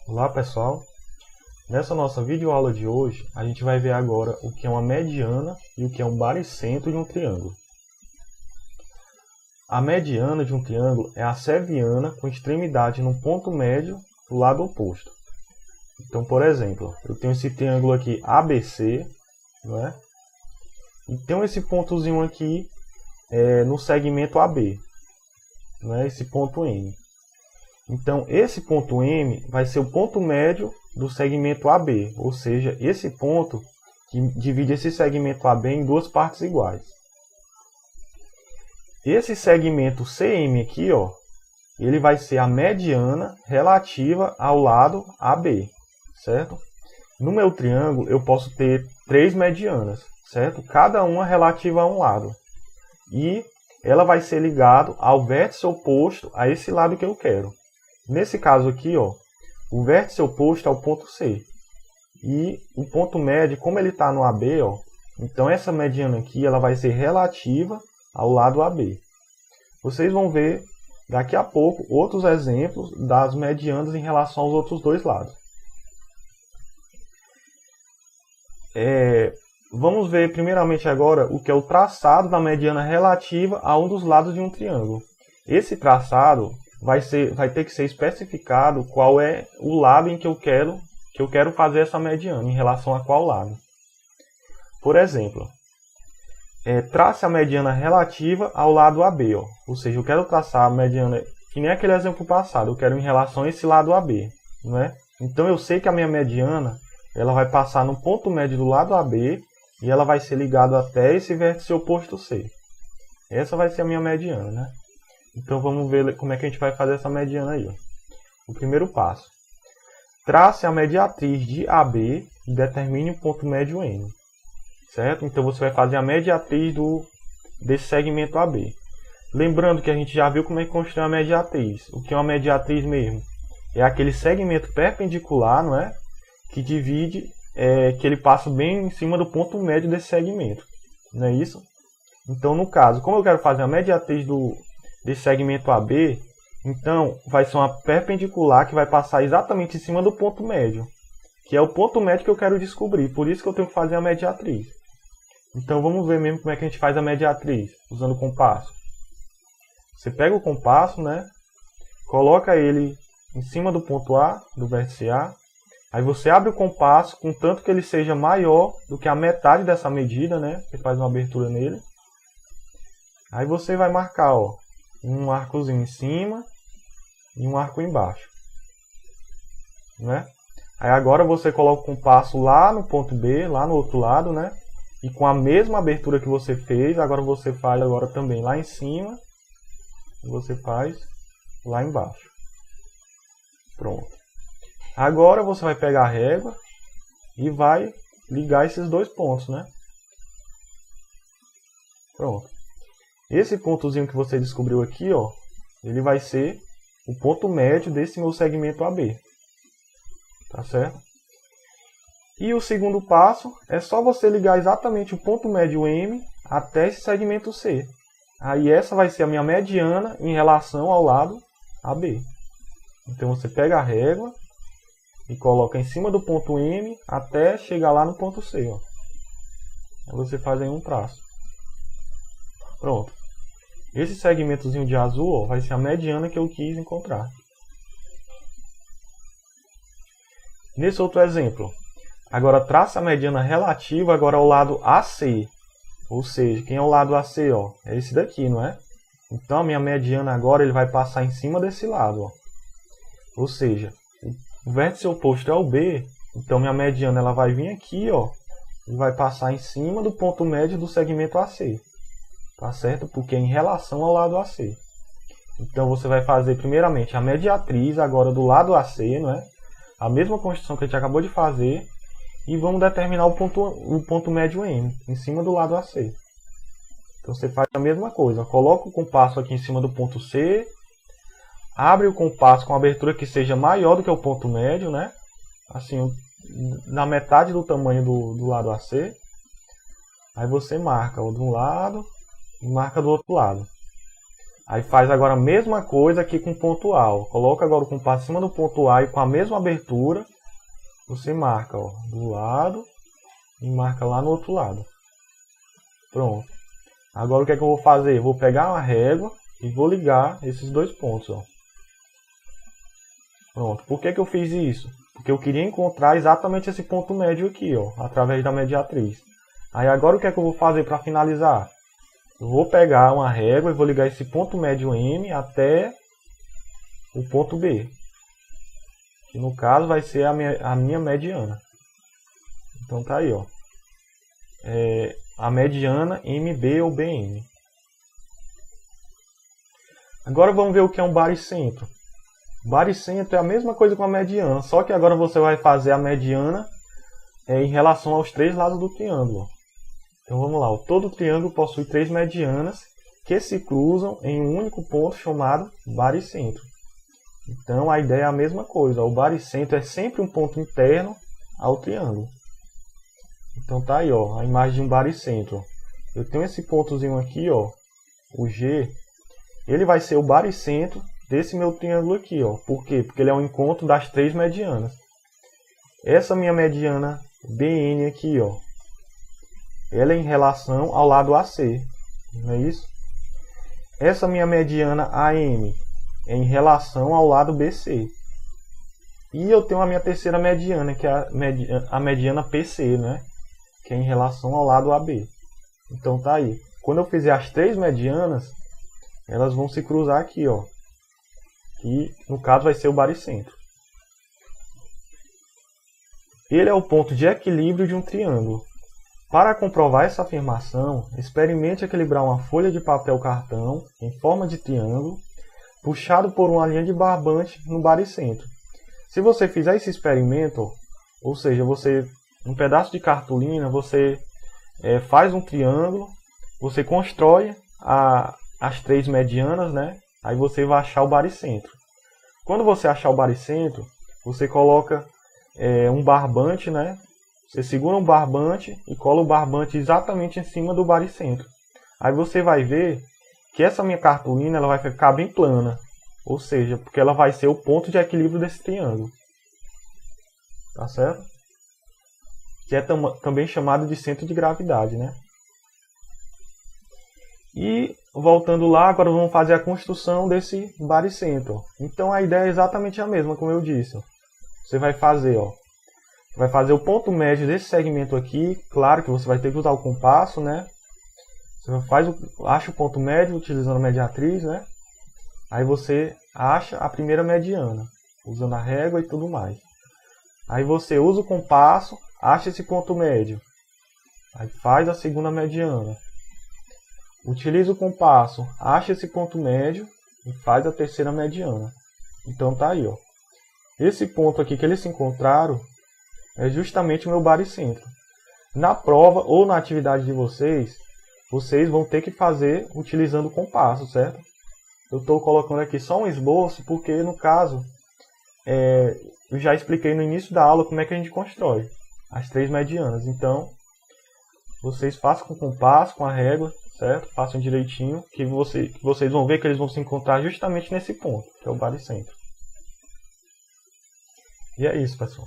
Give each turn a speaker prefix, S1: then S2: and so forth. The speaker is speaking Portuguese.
S1: Olá pessoal, nessa nossa videoaula de hoje a gente vai ver agora o que é uma mediana e o que é um baricentro de um triângulo. A mediana de um triângulo é a seviana com extremidade no ponto médio do lado oposto. Então, por exemplo, eu tenho esse triângulo aqui ABC, não é? E tenho esse pontozinho aqui no segmento AB, não é? Esse ponto M. Então, esse ponto M vai ser o ponto médio do segmento AB, ou seja, esse ponto que divide esse segmento AB em duas partes iguais. Esse segmento CM aqui, ó, ele vai ser a mediana relativa ao lado AB, certo? No meu triângulo, eu posso ter três medianas, certo? Cada uma relativa a um lado. E ela vai ser ligada ao vértice oposto a esse lado que eu quero. Nesse caso aqui, ó, o vértice oposto é o ponto C. E o ponto médio, como ele está no AB, ó, então essa mediana aqui ela vai ser relativa ao lado AB. Vocês vão ver daqui a pouco outros exemplos das medianas em relação aos outros dois lados. Vamos ver primeiramente agora o que é o traçado da mediana relativa a um dos lados de um triângulo. Esse traçado vai ter que ser especificado qual é o lado em que eu quero fazer essa mediana, em relação a qual lado. Por exemplo, trace a mediana relativa ao lado AB. Ó. Ou seja, eu quero traçar a mediana, que nem aquele exemplo passado, eu quero em relação a esse lado AB. Não é? Então eu sei que a minha mediana ela vai passar no ponto médio do lado AB e ela vai ser ligada até esse vértice oposto C. Essa vai ser a minha mediana, né? Então vamos ver como é que a gente vai fazer essa mediana aí. Ó. O primeiro passo. Trace a mediatriz de AB e determine o ponto médio M. Certo? Então você vai fazer a mediatriz desse segmento AB. Lembrando que a gente já viu como é que constrói a mediatriz. O que é uma mediatriz mesmo? É aquele segmento perpendicular, não é? Que divide, que ele passa bem em cima do ponto médio desse segmento. Não é isso? Então no caso, como eu quero fazer a mediatriz desse segmento AB, então vai ser uma perpendicular que vai passar exatamente em cima do ponto médio, que é o ponto médio que eu quero descobrir, por isso que eu tenho que fazer a mediatriz. Então vamos ver mesmo como é que a gente faz a mediatriz, usando o compasso. Você pega o compasso, né? Coloca ele em cima do ponto A, do vértice A, aí você abre o compasso, contanto que ele seja maior do que a metade dessa medida, né? Você faz uma abertura nele. Aí você vai marcar, ó, um arcozinho em cima e um arco embaixo, né? Aí agora você coloca o compasso lá no ponto B, lá no outro lado, né? E com a mesma abertura que você fez, agora você faz agora também lá em cima e você faz lá embaixo. Pronto. Agora você vai pegar a régua e vai ligar esses dois pontos, né? Pronto. Esse pontozinho que você descobriu aqui, ó, ele vai ser o ponto médio desse meu segmento AB. Tá certo? E o segundo passo é só você ligar exatamente o ponto médio M até esse segmento C. Aí essa vai ser a minha mediana em relação ao lado AB. Então você pega a régua e coloca em cima do ponto M até chegar lá no ponto C. Ó. Aí você faz aí um traço. Pronto. Esse segmentozinho de azul, ó, vai ser a mediana que eu quis encontrar. Nesse outro exemplo, agora traça a mediana relativa agora ao lado AC. Ou seja, quem é o lado AC? Ó? É esse daqui, não é? Então a minha mediana agora ele vai passar em cima desse lado. Ó. Ou seja, o vértice oposto é o B, então minha mediana ela vai vir aqui, ó, e vai passar em cima do ponto médio do segmento AC. Tá certo? Porque é em relação ao lado AC. Então você vai fazer primeiramente a mediatriz agora do lado AC, não é? A mesma construção que a gente acabou de fazer. E vamos determinar o ponto médio M, em cima do lado AC. Então você faz a mesma coisa. Coloca o compasso aqui em cima do ponto C. Abre o compasso com uma abertura que seja maior do que o ponto médio, né? Assim, na metade do tamanho do lado AC. Aí você marca o de um lado e marca do outro lado. Aí faz agora a mesma coisa aqui com o ponto A. Ó. Coloca agora o compasso em cima do ponto A e com a mesma abertura, você marca ó, do lado e marca lá no outro lado. Pronto. Agora o que é que eu vou fazer? Eu vou pegar uma régua e vou ligar esses dois pontos. Ó. Pronto. Por que eu fiz isso? Porque eu queria encontrar exatamente esse ponto médio aqui, ó, através da mediatriz. Aí agora o que é que eu vou fazer para finalizar? Eu vou pegar uma régua e vou ligar esse ponto médio M até o ponto B. Que no caso vai ser a minha mediana. Então tá aí, ó. A mediana MB ou BM. Agora vamos ver o que é um baricentro. Baricentro é a mesma coisa com a mediana, só que agora você vai fazer a mediana em relação aos três lados do triângulo. Então vamos lá, todo triângulo possui três medianas que se cruzam em um único ponto chamado baricentro. Então a ideia é a mesma coisa, o baricentro é sempre um ponto interno ao triângulo. Então tá aí, ó, a imagem de um baricentro. Eu tenho esse pontozinho aqui, ó, o G, ele vai ser o baricentro desse meu triângulo aqui, ó. Por quê? Porque ele é o encontro das três medianas. Essa minha mediana BN aqui, ó, ela é em relação ao lado AC, não é isso? Essa minha mediana AM é em relação ao lado BC. E eu tenho a minha terceira mediana, que é a mediana PC, né? Que é em relação ao lado AB. Então tá aí. Quando eu fizer as três medianas, elas vão se cruzar aqui, ó. Que no caso vai ser o baricentro. Ele é o ponto de equilíbrio de um triângulo. Para comprovar essa afirmação, experimente equilibrar uma folha de papel cartão em forma de triângulo, puxado por uma linha de barbante no baricentro. Se você fizer esse experimento, ou seja, um pedaço de cartolina, você faz um triângulo, você constrói as três medianas, né? Aí você vai achar o baricentro. Quando você achar o baricentro, você coloca um barbante, né? Você segura um barbante e cola o barbante exatamente em cima do baricentro. Aí você vai ver que essa minha cartolina ela vai ficar bem plana. Ou seja, porque ela vai ser o ponto de equilíbrio desse triângulo. Tá certo? Que é também chamado de centro de gravidade, né? E voltando lá, agora vamos fazer a construção desse baricentro. Então a ideia é exatamente a mesma, como eu disse. Você vai fazer, ó, vai fazer o ponto médio desse segmento aqui. Claro que você vai ter que usar o compasso, né? Você acha o ponto médio utilizando a mediatriz, né? Aí você acha a primeira mediana, usando a régua e tudo mais. Aí você usa o compasso, acha esse ponto médio. Aí faz a segunda mediana. Utiliza o compasso, acha esse ponto médio e faz a terceira mediana. Então tá aí, ó. Esse ponto aqui que eles se encontraram é justamente o meu baricentro. Na prova ou na atividade de vocês, vocês vão ter que fazer utilizando o compasso, certo? Eu estou colocando aqui só um esboço porque, no caso, eu já expliquei no início da aula como é que a gente constrói as três medianas. Então, vocês façam com o compasso, com a régua, certo? Façam direitinho, que vocês vão ver que eles vão se encontrar justamente nesse ponto, que é o baricentro. E é isso, pessoal.